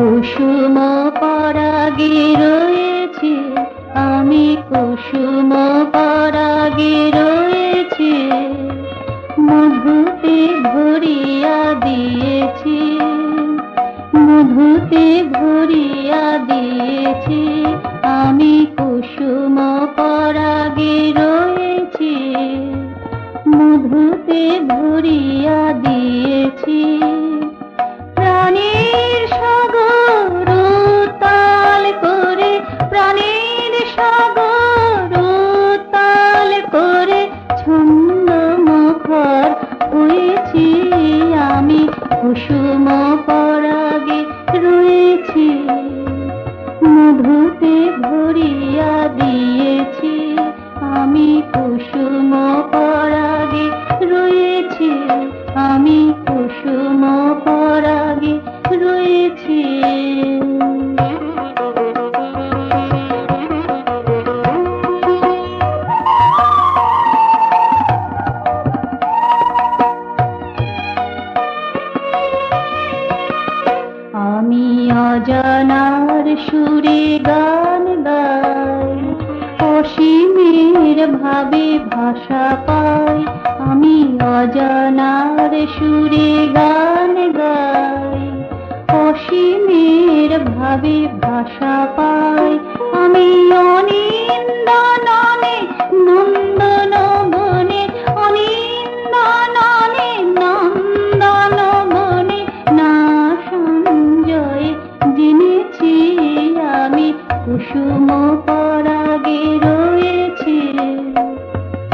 কুসুম পরাগে রয়েছি, আমি কুসুম পরাগে রয়েছি। মধুতে ভরিয়া দিয়েছি, মধুতে ভরিয়া দিয়েছি। আমি কুসুম পরাগে রয়েছি, মধুতে ভরিয়া দিয়েছি। প্রাণের সাগর তাল করে, প্রাণের সাগর তাল করে ছন্দ মুখর হয়েছি। আমি কুসুম পরাগে রয়েছি, মধুতে ভরিয়া দিয়েছি। আমি কুসুম পরাগে রয়েছি, আমি কুসুম পরাগে রয়েছি। আমি অজানার সুরে গান গাই, অসীমের ভাবে ভাষা পাই। আমি অজানার সুরে গান গাই, অসীমের ভাবে ভাষা পাই। আমি অনিন্দাননে নন্দন বনে, অনিন্দাননে নন্দন বনে না সঞ্জয় জেনেছি। আমি কুসুম পরাগে রয়েছি,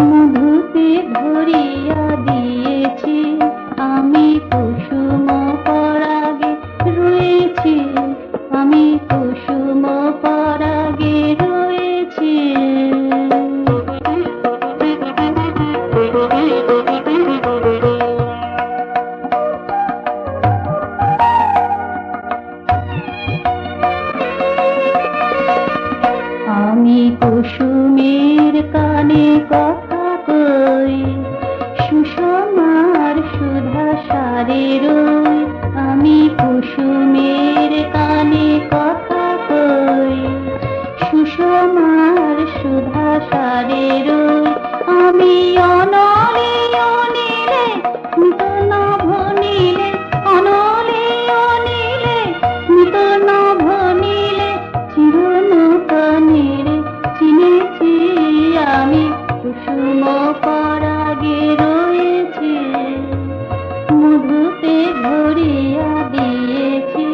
মধুতে ভরিয়া দিয়েছি। আমি কুসুম পরাগে রয়েছি, আমি কুসুম পরাগে রয়েছি। আমি কুসুমের কানে কথা কই, সুষমার সুধা সারে রই। আমি কুসুমের কানে কথা কই, সুষমার সুধা সারে রই। আমি অনলে অনিলে মৃত নভ নীলে, অনলে অনিলে মৃত নভ নীলে চিরনূতনের চিনেছি। আমি কুসুম পরাগে রয়েছি, মধুতে ভরিয়া দিয়েছি।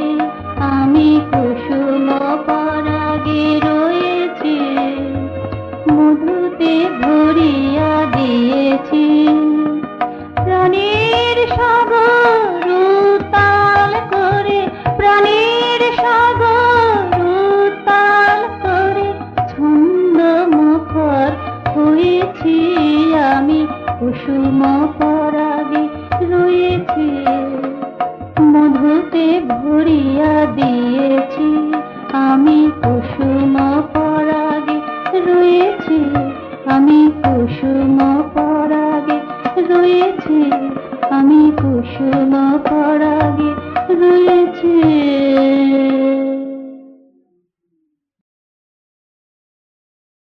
আমি কুসুম পরাগে রয়েছি, মধুতে ভরিয়া দিয়েছি। প্রাণের সাগর তাল করে, প্রাণের সাগর তাল করে ছন্দ মুখর হয়েছি। আমি কুসুম পরাগে রয়েছি, মধুতে ভরিয়া দিয়েছি। আমি কুসুম পরাগে রয়েছি, আমি কুসুম পরাগে রয়েছি। আমি কুসুম পরাগে